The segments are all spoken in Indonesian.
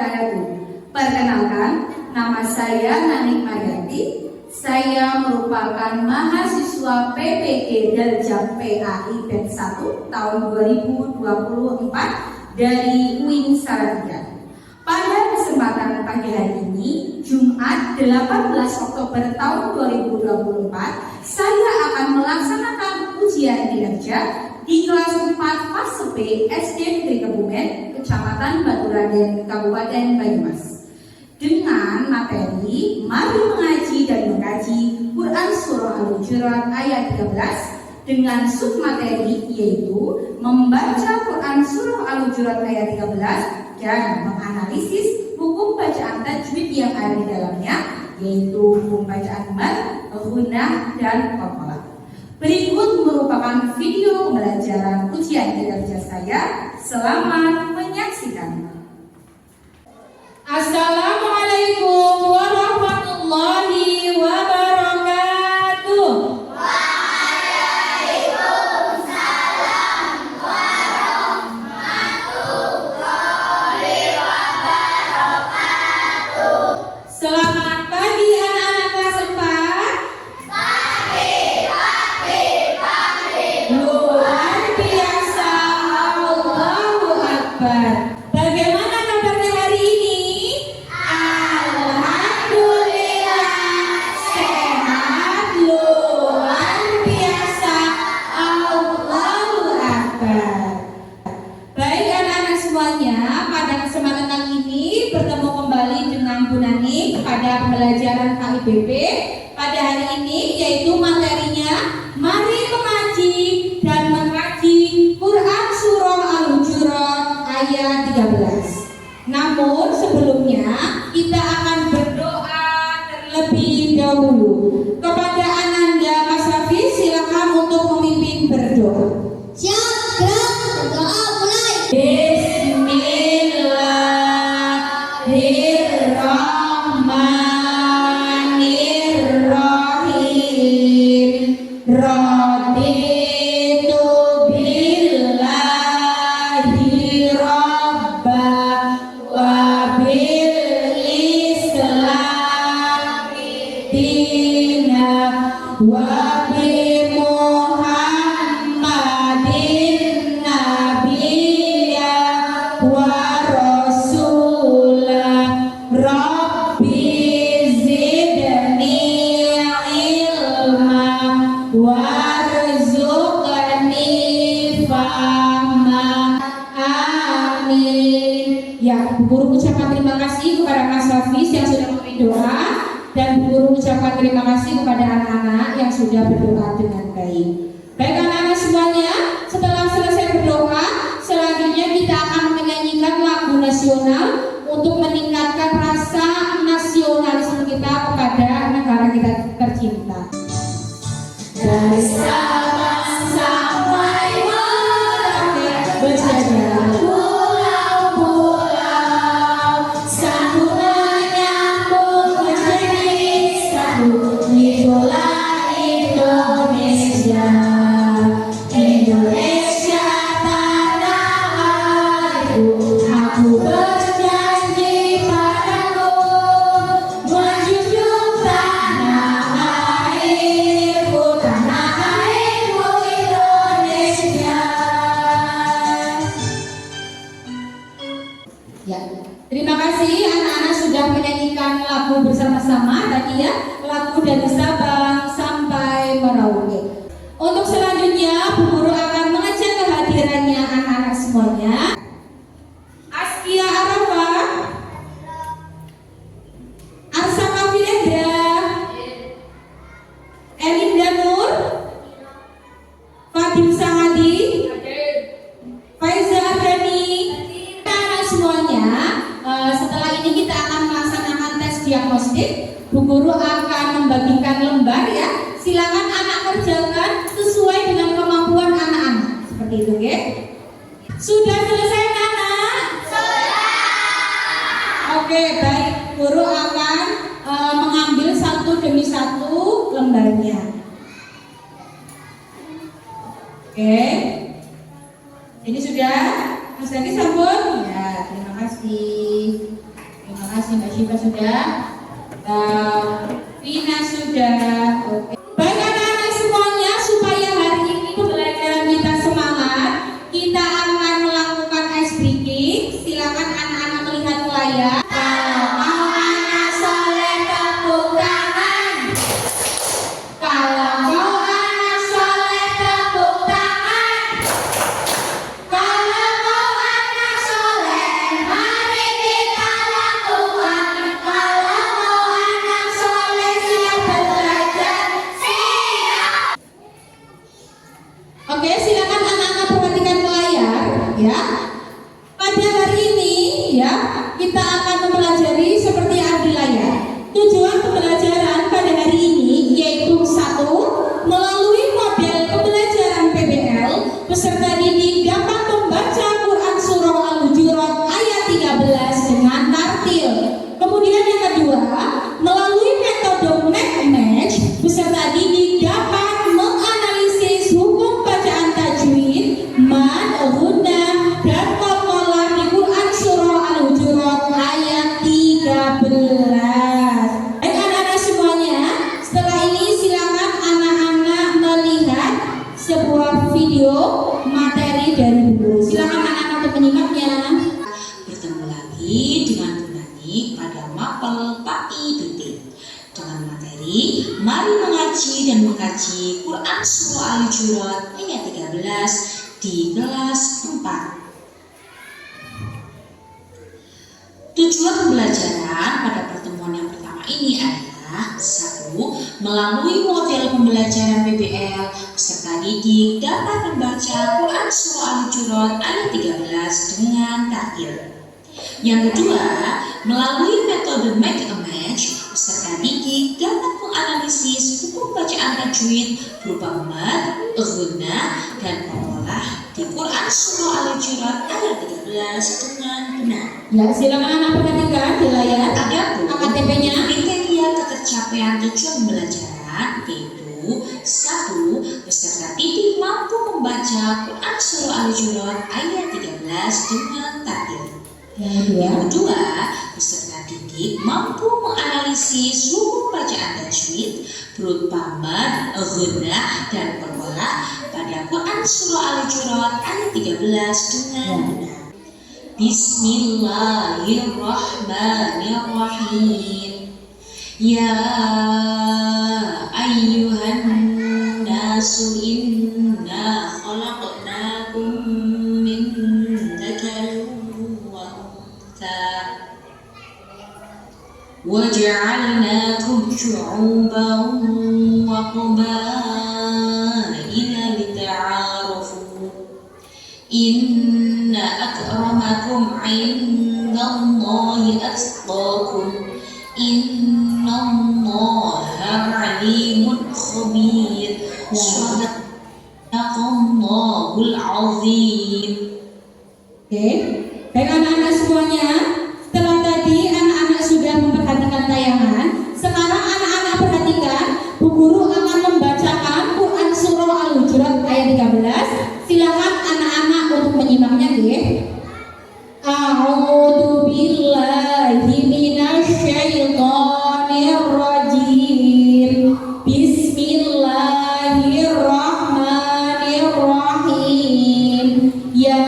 wabarakatuh. Perkenalkan, nama saya Nanik Mariati. Saya merupakan mahasiswa PPG Daljak PAI Batch 1 tahun 2024 dari UIN Salatiga. Pada kesempatan pagi hari ini, Jumat 18 Oktober tahun 2024, saya akan melaksanakan ujian kinerja di kelas 4 fase B SD Negeri Kebumen, Kecamatan Baturaden, Kabupaten Banyumas. Dengan materi Mari Mengaji dan Mengkaji Quran Surah Al-Hujurat ayat 13 dengan submateri yaitu membaca Quran Surah Al-Hujurat ayat 13 dan menganalisis hukum bacaan tajwid yang ada di dalamnya, yaitu hukum bacaan mad, ghunah, dan qalqalah. Berikut merupakan video pembelajaran ujian kinerja saya. Selamat menyaksikan. Assalamualaikum warahmatullahi wabarakatuh. Waalaikumsalam warahmatullahi wabarakatuh. Selamat pagi anak-anak kelas 4. Pagi. Luar biasa, Allahu Akbar. Bagaimana kabarnya hari ini? Alhamdulillah sehat, luar biasa, Allahu Akbar. Baik anak-anak semuanya, pada kesempatan kali ini bertemu kembali dengan Bu Nani pada pembelajaran KIBP pada hari ini, yaitu materinya Mari Mengaji dan Mengkaji Quran Surah Al-Hujurat ayat 13. Namun sebelumnya kita akan berdoa terlebih dahulu. Kepada Ananda Mas Hafiz, silakan untuk memimpin berdoa. Siap, gerak, berdoa mulai. Bismillahirrahmanirrahim. Raditu billahi rabba wa bil islami dina wa bi Muhammadin nabiyya wa rasulah. Rabbi zidni ilma warzuqni fahma. Amin. Ya, Bu Guru ucapkan terima kasih kepada Mas Hafiz yang sudah memberi doa, dan Bu Guru ucapkan terima kasih kepada anak-anak yang sudah berdoa dengan baik. Baik anak-anak semuanya, setelah selesai berdoa, selanjutnya kita akan menyanyikan lagu nasional untuk meningkatkan rasa nasionalisme kita kepada negara kita tercinta. Dari Sabang sampai Merauke berjajar pulau-pulau, sambungan nyambung menjadi satu. Itulah Indonesia, Indonesia tanah airku. Aku berjanji padamu menjunjung tanah airku, tanah airku Indonesia. Ya, terima kasih anak-anak sudah menyanyikan lagu bersama-sama tadi ya, lagu dari Sabang sampai Merauke. Untuk selanjutnya, Bu Guru akan mengajak kehadirannya anak-anak semuanya. Askia Arafah, Arsaka Filendra, Elinda Nur, Fadil Sahadi, Faiza Ardani. Anak semuanya, setelah ini kita akan melaksanakan tes diagnostik. Bu Guru akan membagikan lembar ya. Silakan anak kerjakan sesuai dengan kemampuan anak-anak. Seperti itu ya. Sudah selesai anak? Oke, baik. Guru akan mengambil satu demi satu lembarnya. Oke. Ini sudah. Mas Dani sabun? Ya, terima kasih. Makasih Mbak Syifa sudah. Vina sudah. Oke. Baik anak-anak semuanya, supaya hari ini pembelajaran kita semangat, kita akan melakukan ice breaking. Silakan anak-anak melihat ke layar. Kalau mau anak soleh tepuk tangan. Kalau mau anak soleh tepuk tangan. Kalau mau anak soleh, mari kita lakukan. Kalau mau anak soleh siap belajar, siap. Oke, silakan anak-anak perhatikan ke layar, ya. Pada hari ini, ya, kita akan mempelajari seperti yang ada di layar. Tujuan pembelajaran pada hari ini yaitu satu, melalui model pembelajaran PBL, peserta didik dapat membaca Quran Surah Al-Hujurat ayat 13 dengan tartil. Kemudian yang kedua, melalui metode make a match, peserta didik dapat menganalisis hukum bacaan tajwid, mad, ghunnah, dan qalqalah di Quran Surah Al-Hujurat ayat 13. Baik anak-anak semuanya, setelah ini silakan anak-anak melihat sebuah video materi dari buku. Silakan anak-anak untuk menyimaknya. Bertemu lagi dengan Bu Nani pada mapel PAI BP dengan materi Mari mengaji dan mengkaji Quran Surah Al-Hujurat ayat 13 di kelas 4. Tujuan pembelajaran pada pertemuan yang pertama ini adalah satu, melalui model pembelajaran PBL, peserta didik dapat membaca Quran Surah Al-Hujurat ayat 13 dengan tartil. Yang kedua, melalui metode make a match, peserta didik dapat menganalisis hukum bacaan tajwid berupa mad, ghunnah, dan qalqalah di Quran Surah Al-Hujurat ayat 13 dengan benar. Ya, silakan anak perhatikan di layar. Adapun AKTP-nya. kriteria ketercapaian tujuan pembelajaran yaitu satu, peserta didik mampu membaca Quran Surah Al-Hujurat ayat 13 dengan tartil. Yang kedua, peserta didik mampu menganalisis hukum bacaan tajwid berupa mad, ghunnah, dan qalqalah pada Quran Surah Al-Hujurat ayat 13 dengan benar. Bismillahirrahmanirrahim. Ya ayyuhan nasu inna khalaqnakum min dzakarin wa untha wa ja'alnakum syu'uban wa qabaila lita'arafu. Inna akramakum 'indallahi atqakum. Innallaha 'alimun khabir. Shadaqallahul 'azim. Oke, baik anak-anak semuanya. Setelah tadi anak-anak sudah memperhatikan tayangan, sekarang anak-anak perhatikan Bu Guru akan membacakan Quran Surah Al-Hujurat ayat 13. Silakan anak-anak untuk menyimaknya, nggih. A'udzu billahi minasy syaithanir rajim. Bismillahirrahmanirrahim. Ya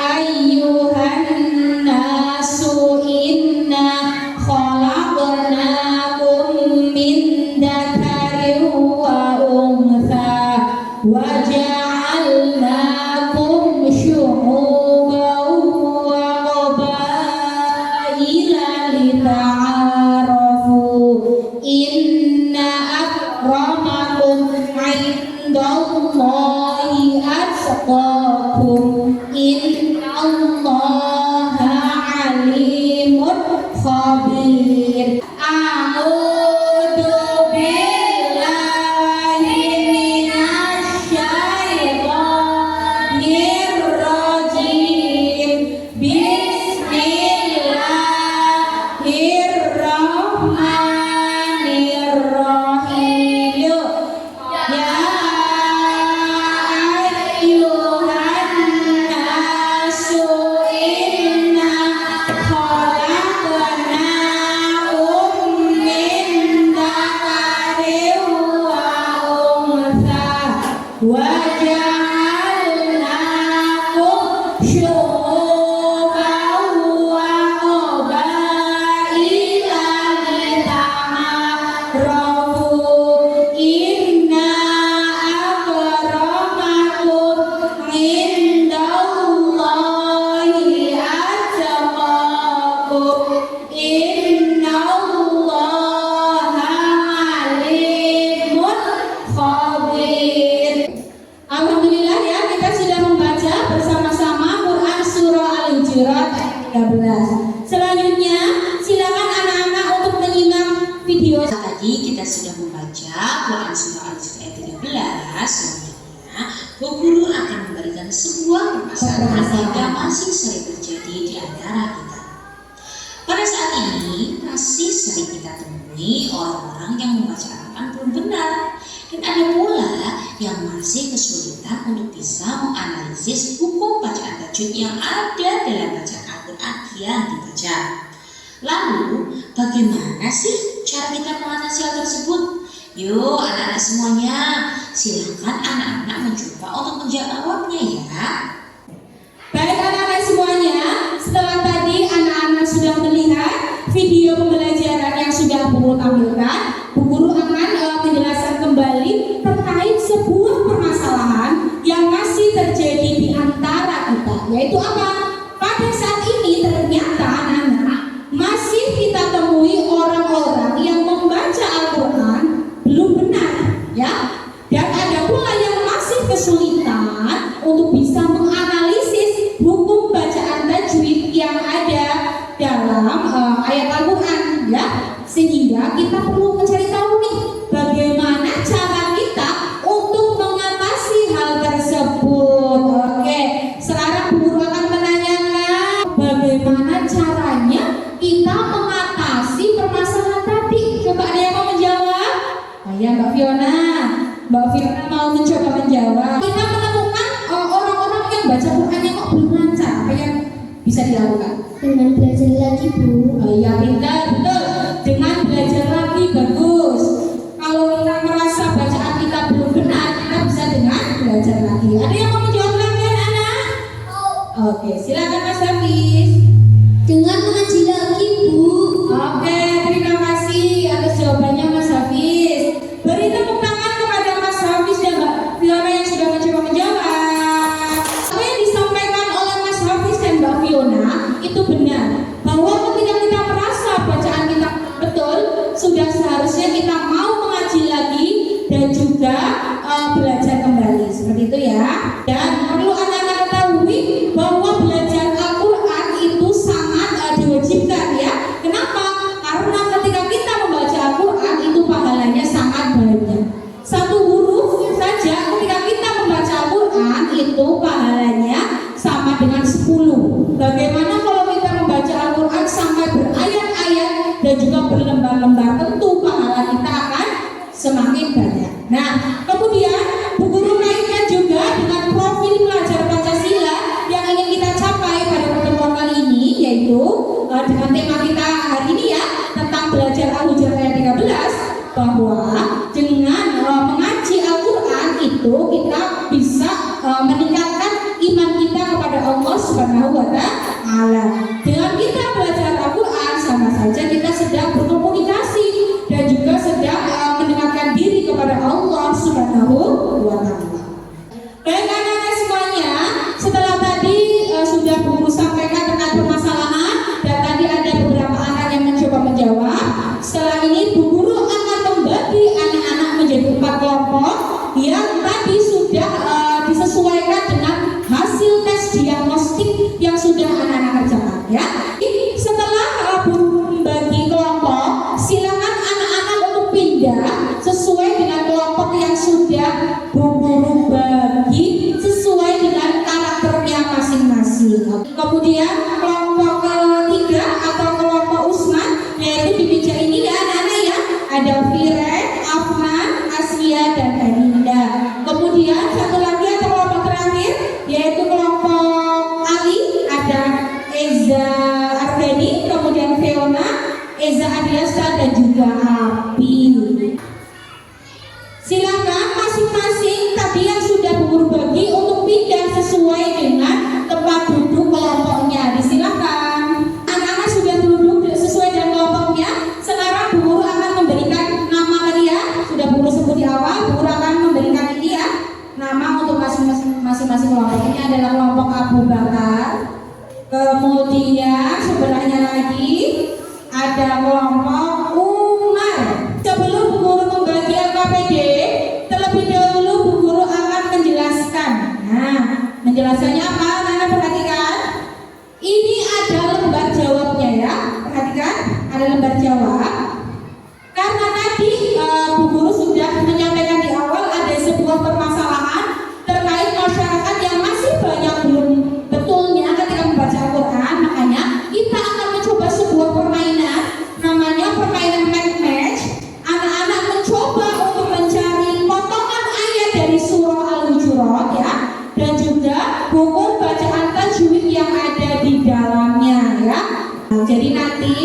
ayyuhan nasu inna khalaqnakum min dzakarin wa untha wa ja'alnakum syu'uban wa qabaila lita'arafu. Inna akramakum 'indallahi atqakum. Innallaha 'alimun khabir. A'udzu billahi minasy syaithanir rajim. Bismillahirrahmanirrahim. Yuk. Ya ayyuhan nasu inna khalaqnakum Innallaha alimun khabir. Alhamdulillah ya, kita sudah membaca bersama-sama Quran Surah Al-Hujurat ayat 13. Selanjutnya silakan anak-anak untuk menyimak video. Tadi kita sudah membaca Quran Surah Al-Hujurat ayat 13. Selanjutnya, Bu Guru akan memberikan sebuah permasalahan yang masih sering terjadi di antara kita. Pada saat ini masih sering kita temui orang-orang yang membaca Al-Quran belum benar, dan ada pula yang masih kesulitan untuk bisa menganalisis hukum bacaan tajwid yang ada dalam bacaan Al-Quran yang dibaca. Lalu, bagaimana sih cara kita mengatasi hal tersebut? Yuk anak-anak semuanya, silakan anak-anak mencoba untuk menjawabnya ya. Baik anak-anak semuanya, setelah tadi anak-anak sudah melihat video pembelajaran yang sudah Bu Guru tampilkan, Bu Guru akan menjelaskan kembali terkait sebuah permasalahan yang masih terjadi di antara kita, yaitu apa? Pada saat ini ternyata anak-anak masih kita temui orang-orang yang membaca Al-Quran belum benar, ya. Dan ada pula yang masih kesulitan untuk bisa menganalisis hukum bacaan tajwid yang ada dalam ayat Al-Quran, ya. Sehingga kita perlu mencari tahu nih bagaimana cara kita untuk mengatasi hal tersebut. Oke, sekarang Bu Guru akan menanyakan bagaimana caranya kita mengatasi permasalahan tadi. Coba ada yang mau menjawab? Ya, Mbak Fiona. Mbak Fiona mau mencoba menjawab. Kita menemukan orang-orang yang baca Qurannya kok belum lancar. Apa yang bisa dilakukan? Dengan belajar lagi, Bu. Ya, pintar, betul. Dengan belajar lagi, bagus. Kalau kita merasa bacaan kita belum benar, kita bisa dengan belajar lagi. Ada yang mau menjawab lagi, anak-anak? Oke, silakan Mas Hafiz. Dengan mengaji lagi, Bu. Oke, terima kasih atas jawabannya Mas Hafiz. Beri tepuk tangan kepada Mas Hafiz dan Mbak Fiona yang sudah mencoba menjawab. Apa yang disampaikan oleh Mas Hafiz dan Mbak Fiona itu benar, bahwa ketika kita merasa bacaan kita betul, sudah seharusnya kita mau mengaji lagi dan juga belajar kembali, seperti itu ya. Dan perlu anak-anak ketahui bahwa belajar Al-Quran itu sangat diwajibkan ya. Kenapa? Karena ketika kita membaca Al-Quran itu pahalanya sangat banyak. Satu huruf saja ketika kita membaca Al-Quran itu pahalanya sama dengan 10. Bagaimana kalau kita membaca Al-Quran sampai berayat-ayat dan juga berlembar-lembar, tentu pahala kita akan semakin banyak. Nah, kemudian Bu Guru kaitkan juga dengan profil pelajar Pancasila yang ingin kita capai pada pertemuan kali ini, yaitu dengan tema kita hari ini ya, tentang belajar Al-Hujurat ayat 13, bahwa dengan mengaji Al-Quran itu kita bisa meningkatkan iman kita kepada Allah Subhanahu wa Ta'ala. Dengan kita belajar Al-Quran, sama saja kita sedang berkomunikasi dan juga sedang mendekatkan diri kepada Allah Subhanahu wa Ta'ala. Baik anak-anak semuanya, setelah tadi sudah Bu Guru sampaikan tentang permasalahan dan tadi ada beberapa anak yang mencoba menjawab. Setelah ini Bu Guru akan membagi anak-anak menjadi 4 kelompok yang tadi sudah disesuaikan dengan hasil tes diagnostik yang sudah anak-anak kerjakan ya. Setelah Bu Guru membagi kelompok, silakan anak-anak untuk pindah sesuai dengan kelompok yang sudah Bu Guru bagi sesuai dengan karakternya masing-masing. Kemudian kelompok ketiga atau kelompok Usman, yaitu di meja ini ya anak-anak ya, ada Firen, Afnan, Asia dan Aninda. Kemudian satu lagi atau kelompok terakhir yaitu kelompok Ali, ada Eza Ardeni, kemudian Fiona, Eza Adiasa dan juga Abi. Silakan masing-masing tadi yang sudah Bu Guru bagi untuk pindah sesuai dengan tempat duduk kelompoknya. Disilakan. Anak-anak sudah duduk sesuai dengan kelompoknya. Sekarang Bu Guru akan memberikan nama kalian. Sudah Bu Guru sebut di awal. Bu Guru akan memberikan ini ya, nama untuk masing-masing kelompok. Ini adalah kelompok Abu Bakar. Kemudian sebelahnya lagi Ada kelompok Umar. Sebelum Bu Guru membagi LKPD, terlebih dahulu Bu Guru akan menjelaskan. Nah, menjelaskannya apa? Nana perhatikan. Ini ada lembar jawabnya ya. Perhatikan, ada lembar jawab. Karena tadi Bu Guru sudah menyampaikan di awal ada sebuah permasalahan terkait masyarakat yang masih banyak belum betulnya ketika membaca Al-Quran. Makanya kita akan mencoba sebuah permainan, namanya permainan match. Anak-anak mencoba untuk mencari potongan ayat dari surah Al-Hujurat ya, dan juga buku bacaan tajwid yang ada di dalamnya ya. Nah, jadi nanti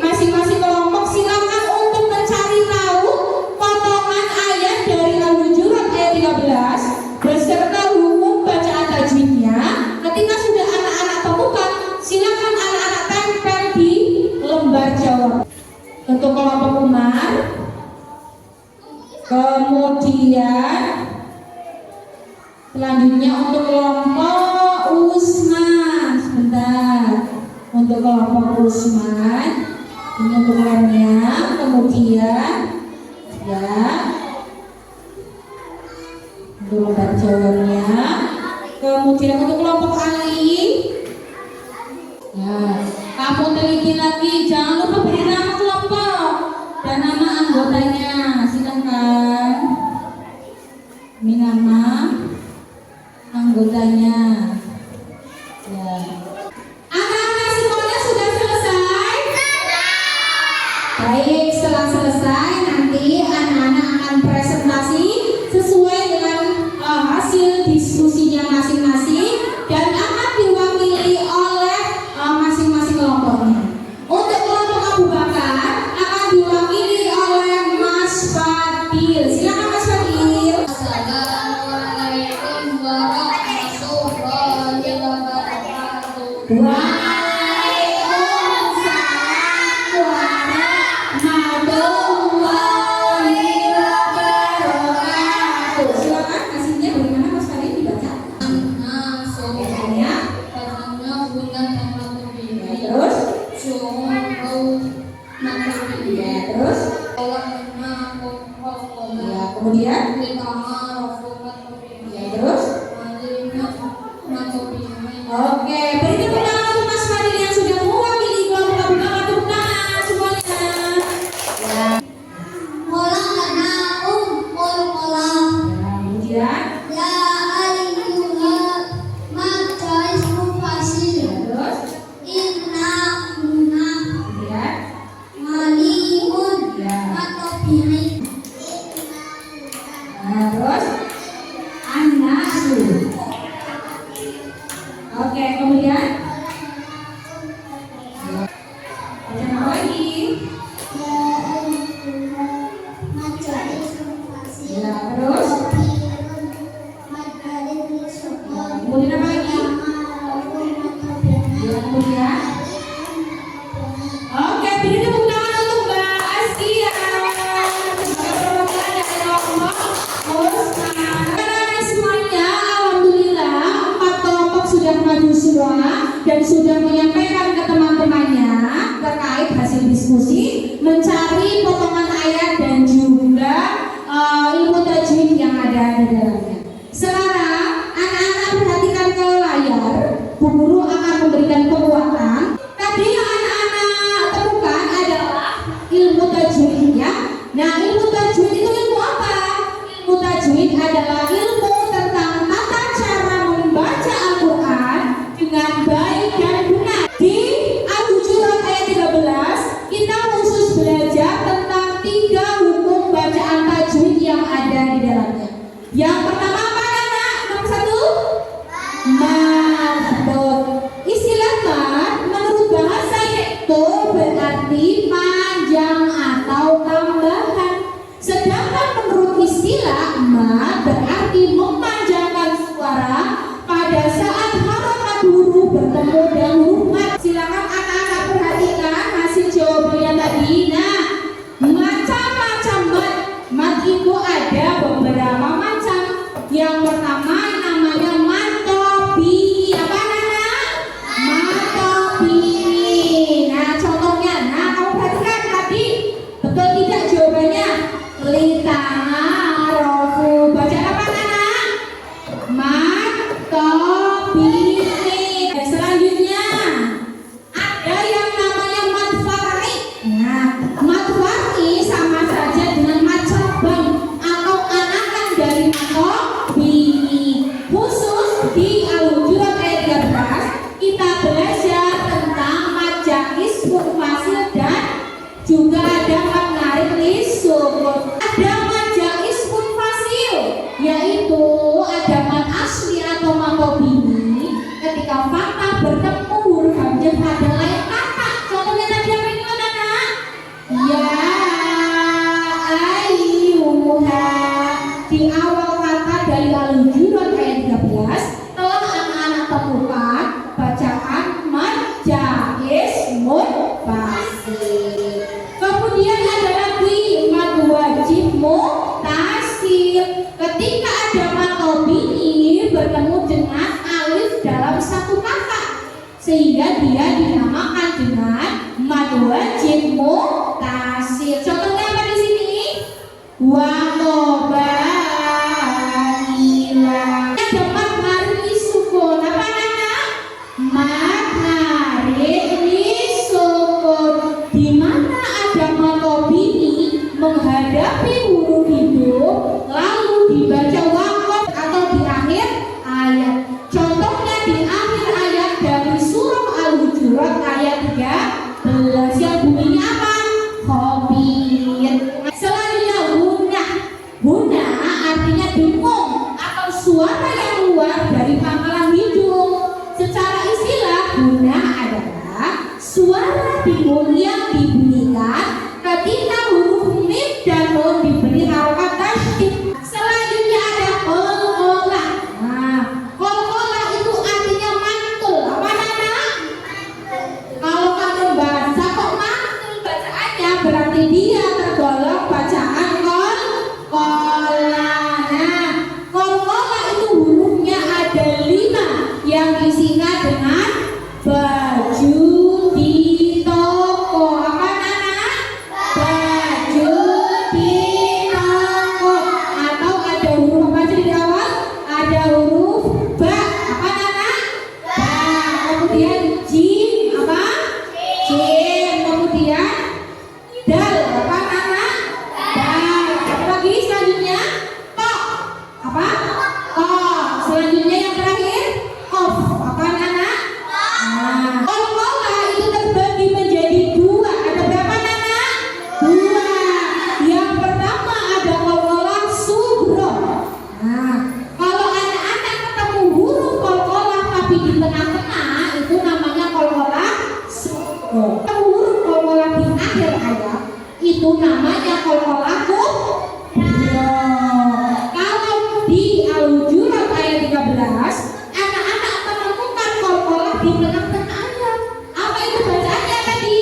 masing-masing kelompok silakan untuk mencari tahu potongan ayat dari Al-Hujurat ayat 13 beserta hukum bacaan tajwidnya. Ketika sudah anak-anak temukan, silakan anak-anak tempel di lembar jawab. Untuk kelompok Umar, kemudian selanjutnya untuk kelompok Usman. Sebentar, untuk kelompok Usman ini untuk lemnya, kemudian ya untuk lembar jawabnya, kemudian untuk kelompok Ali ya, kamu teliti lagi, jangan lupa beri nama kelompok dan nama anggotanya. Silakan, ini nama anggotanya ya. Anak-anak semuanya sudah selesai? Baik, setelah selesai nanti anak-anak akan presentasi sesuai dengan hasil diskusinya masing-masing dan akan diwakili oleh masing-masing kelompoknya. Untuk kelompok Abu Bakar akan diwakili oleh Mas Fadil. Silakan Mas Fadil. Assalamualaikum warahmatullahi wabarakatuh. Waalaikumsalam warahmatullahi wabarakatuh. Silakan hasilnya bagaimana Mas Fadil dibaca? Bacanya. Terus? Ya, terus? Ya, kemudian? Ya, terus? Oke, beri tepuk tangan untuk Mas Fadil yang sudah mewakili kelompok Abu Bakar. Tepuk tangan semuanya. Ya. Ya, kemudian? Terus? Kemudian? Nah, terus? An-Nasu. Oke, kemudian? Baca apa lagi? Ya, terus? Kemudian apa lagi? Ya, kemudian? Oke, beri tepuk tangan untuk Mbak Askia sebagai perwakilan dari kelompok Usman. Anak-anak semuanya, alhamdulillah 4 kelompok sudah maju semua dan sudah menyampaikan ke teman-temannya terkait hasil diskusi mencari potongan ayat dan juga ilmu tajwid yang ada di dalamnya. Sekarang anak-anak perhatikan ke layar, Bu Guru akan memberikan penguatan. Tadi yang anak-anak temukan adalah ilmu tajwid ya. Nah, ilmu tajwid itu ilmu apa? Ilmu tajwid adalah ilmu tentang tata cara membaca Al-Quran dengan baik dan benar. Di Al-Hujurat ayat 13 kita khusus belajar tentang 3 hukum bacaan tajwid yang ada di dalamnya. Yang pertama apa anak? Nomor 1, mad. Istilah mad menurut bahasa itu berarti panjang atau tambahan. Sedangkan menurut istilah mad berarti memanjangkan suara pada saat harokat huruf bertemu dengan huruf mad. Silakan anak-anak perhatikan hasil jawabannya tadi. Nah, macam-macam mad. Mad itu ada beberapa macam. Yang pertama namanya matobi. Apa Nana? Matobi. Nah, contohnya, nah kamu perhatikan ismun fasil dan juga ada mat narik lisukun. Ada mat ismun fasil, yaitu ada mat asli atau mat tobini ketika fakta bertemu huruf hamzah pada lain kata. Contohnya tadi apa ini anak? Ya ayyuha, di awal kata dari Al-Hujurat ayat 13 telah anak-anak temukan bacaan mat ismun fasil. Kemudian ada lagi mat wajib mutasil ketika ada mat tobini bertemu dengan alif dalam satu kata, sehingga dia dinamakan dengan mat wajib mutasil. Contohnya apa di sini? Wa qabaila. Ada mat narik lisukun. Apa anak? Mat narik lisukun. Di mana ada mat tobini menghadapi huruf hidup lalu dibaca waqaf atau di akhir ayat. Contohnya di akhir ayat dari surah Al-Hujurat ayat 13 yang bunyinya apa? Khabir. Selanjutnya guna artinya dengung atau suara yang keluar dari pangkalan hidung. Secara istilah guna adalah suara dengung yang dibunyikan ketika huruf mim dan nun diberi harokat tasydid. Selanjutnya ada qalqalah. Nah, qalqalah itu artinya mantul. Apa nama? Kalau kamu baca kok mantul bacaannya, berarti dia tergolong bacaan qalqalah. Nah, qalqalah itu hurufnya ada 5 yang disingkat dengan baju di toko. Apa nama? Baju di toko. Atau ada huruf apa aja di awal? Ada huruf ba. Apa nama? Ba. Kemudian jim. Apa? Jim. Kemudian dal. Apa nama? Dal. Apa lagi selanjutnya? To. Apa? To. Selanjutnya yang terakhir kof. Apa nama? Nah, qalqalah itu terbagi menjadi 2. Ada berapa nama? 2. Yang pertama ada qalqalah sughra. Nah, kalau anak-anak ketemu huruf qalqalah tapi di tengah-tengah itu namanya qalqalah sughra. Huruf qalqalah di akhir ayat itu namanya qalqalah kubra. Kalau di Al-Hujurat ayat 13 anak-anak menemukan qalqalah di tengah-tengah ayat. Apa itu bacaannya tadi?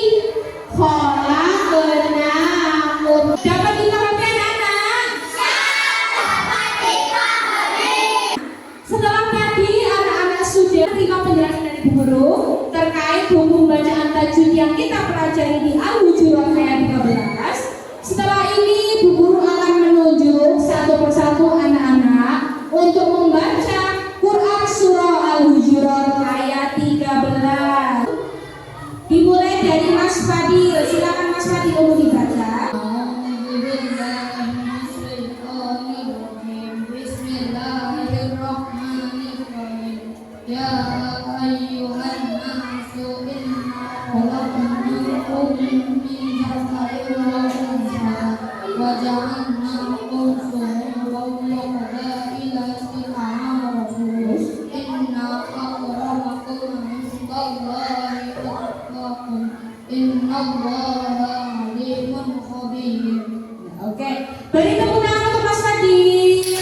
Khalaqnakum. Dapat dipahami anak-anak? Setelah tadi anak-anak sudah terima penjelasan dari Bu Guru terkait hukum bacaan tajwid yang kita pelajari di Al-Hujurat ayat 13. Setelah ini Bu Guru akan menunjuk satu persatu anak-anak untuk membaca Quran surah Al-Hujurat ayat 13. Dimulai dari Mas Fadil. Silakan Mas Fadil dulu dibaca. Bismillahirrahmanirrahim. Ya ayyuhan nasu inna khalaqnakum min dzakarin wa untha wa ja'alnakum shu'uban wa qabaila lita'arafu. Inna akramakum 'indallahi atqakum. Innallaha 'alimun khabir. Oke, beri tepuk tangan untuk Mas Fadil.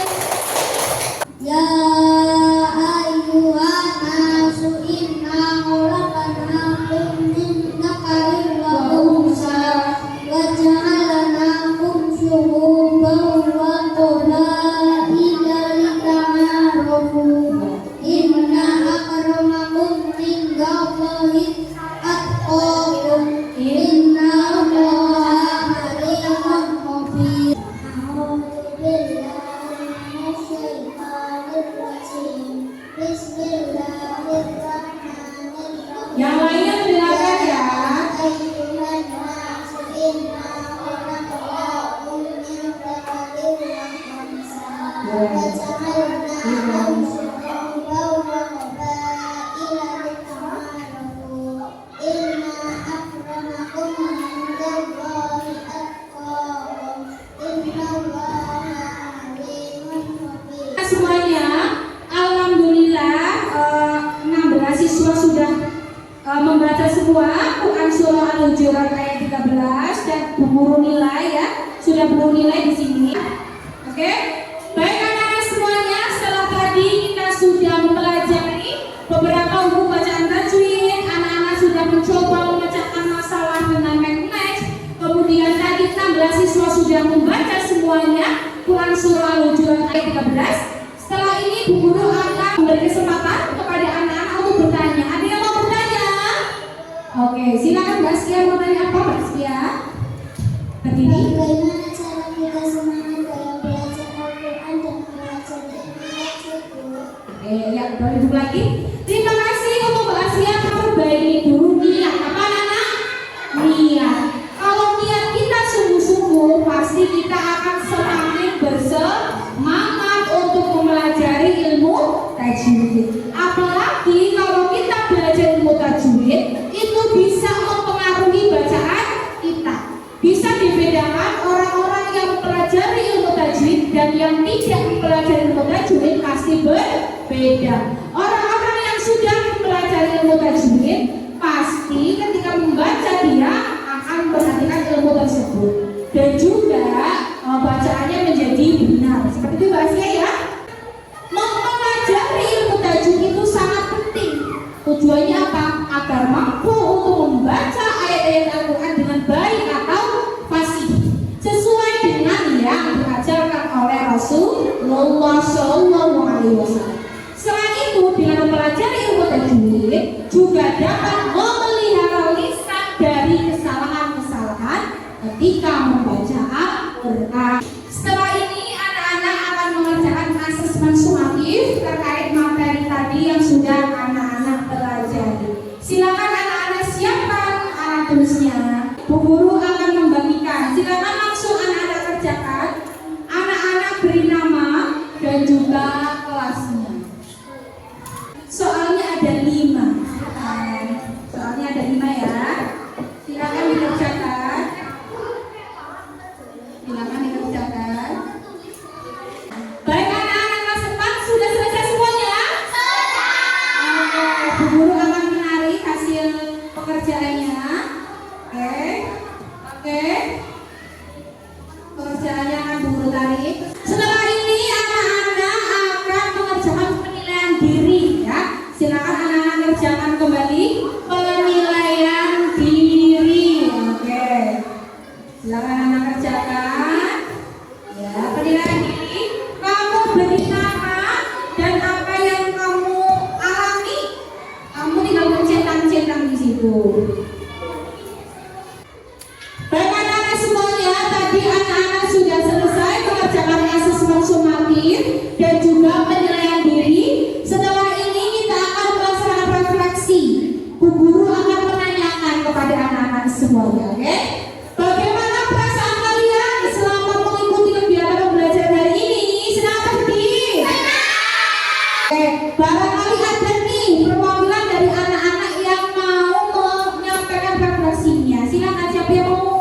Ya ayyuhan nasu inna khalaqnakum min dzakarin wa untha wa ja'alnakum syu'uban wa qabaila lita'arafu. Inna akramakum 'indallahi atqakum. Innallaha 'alimun khabir. Yang lainnya silakan ya. Al-Hujurat ayat 13 dan Bu Guru nilai ya. Sudah Bu Guru nilai di sini. Oke. Baik anak-anak semuanya, setelah tadi kita sudah mempelajari beberapa buku bacaan tajwid, anak-anak sudah mencoba memecahkan masalah dengan match. Kemudian tadi 16 siswa sudah membaca semuanya Quran surah Al-Hujurat ayat 13. Setelah ini Bu Guru akan memberi kesempatan kepada anak-anak untuk bertanya. Ada yang mau bertanya? Oke, silakan Mbak Skia, mau tanya apa Mbak Skia? Berdiri. Bagaimana cara kita semangat dalam belajar Al-Quran dan belajar ilmu? Ya, boleh duduk lagi. Terima kasih untuk Mbak Asia. Kamu baik dulu niat. Apa anak? Niat. Kalau niat kita sungguh-sungguh, pasti kita akan semakin bersemangat untuk mempelajari ilmu tajwid. Apalagi kalau kita belajar ilmu tajwid, itu bisa mempengaruhi bacaan kita. Bisa dibedakan orang-orang yang mempelajari ilmu tajwid dan yang tidak mempelajari ilmu tajwid pasti berbeda. Orang-orang yang sudah mempelajari ilmu tajwid pasti ketika membaca dia akan memperhatikan ilmu tersebut dan juga bacaannya menjadi benar. Seperti itu Mbak Asia ya. Mempelajari ilmu tajwid itu sangat penting. Tujuannya apa? Agar mampu untuk membaca ayat-ayat Al-Quran dengan baik atau fasih sesuai dengan yang diajarkan oleh Rasulullah SAW. Selain itu, dengan mempelajari ilmu tajwid juga dapat memelihara lisan dari kesalahan-kesalahan ketika membaca Al-Quran. Setelah ini anak-anak akan mengerjakan asesmen sumatif terkait materi tadi yang sudah anak-anak pelajari. Silakan anak-anak siapkan alat tulisnya. Bu Guru akan membagikan. Silakan langsung anak-anak kerjakan. Anak-anak beri nama dan juga kelasnya. Soalnya ada 5. Soalnya ada 5 ya. Silakan dikerjakan. Silakan dikerjakan. Baik anak-anak kelas 4 sudah selesai semuanya? Bu Guru akan menarik hasil pekerjaannya. Oke. Pekerjaannya akan Bu Guru tarik. Setelah ini anak-anak akan mengerjakan penilaian diri ya. Silakan anak-anak kerjakan kembali penilaian diri. Oke. Silakan anak kerjakan. Ya, penilaian diri. Kamu beri nama dan apa yang kamu alami. Kamu tinggal mencentang-centang di situ. Baik anak-anak semuanya, tadi anak-anak sudah selesai mengerjakan asesmen sumatif dan juga penilaian diri. Setelah ini kita akan melaksanakan refleksi. Bu Guru akan menanyakan kepada anak-anak semuanya, oke? Bagaimana perasaan kalian selama mengikuti kegiatan pembelajaran hari ini? Senang atau sedih? Oke, barangkali ada nih perwakilan dari anak-anak yang mau menyampaikan refleksinya. Silakan siapa yang mau?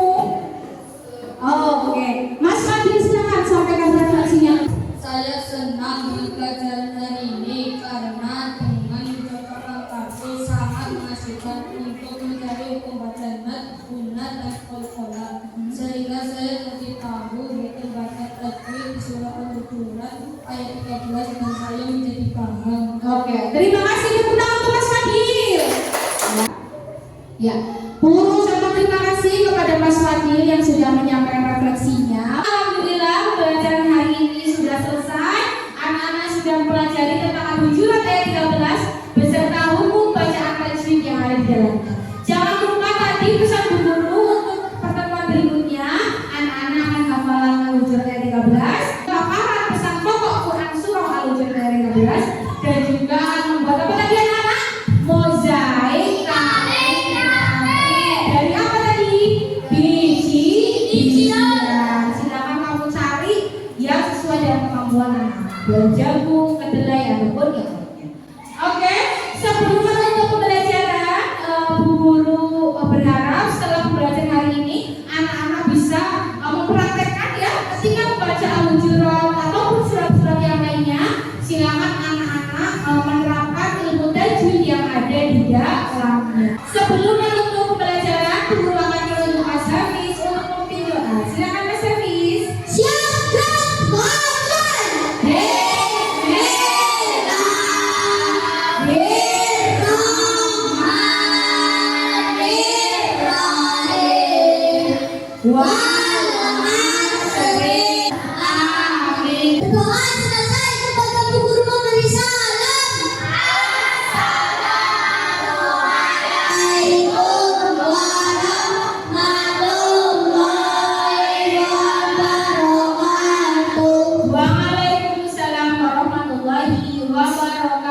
Oh, oke. Mas Fadil silakan sampaikan refleksinya. Saya senang dengan pelajaran hari ini karena dengan mencoba kartu sangat mengasihkan untuk mencari hukum bacaan guna dan kol-kola, sehingga saya lebih tahu hukum baca tajwid di surah Al-Hujurat ayat 13 dan saya menjadi paham. Oke, terima kasih tepuk tangan untuk Mas Fadil. Ya, Bu Guru sangat terima kasih kepada Mas Fadil yang sudah menyampaikan refleksinya. Alhamdulillah pembelajaran hari ini sudah selesai. Anak-anak sudah mempelajari tentang Al-Hujurat ayat 13 beserta hukum bacaan tajwid yang ada di dalamnya. Jangan lupa tadi pesan Bu Guru untuk pertemuan berikutnya. Anak-anak akan hafalan Al-Hujurat ayat 13, paparan pesan pokok Quran surah Al-Hujurat ayat 13, dan juga akan membuat apa tadi anak-anak? Mozaik. asri. Amin. Doa selesai kepada Bu Guru memberi salam. Assalamualaikum warahmatullahi wabarakatuh. Waalaikumsalam warahmatullahi wabarakatuh.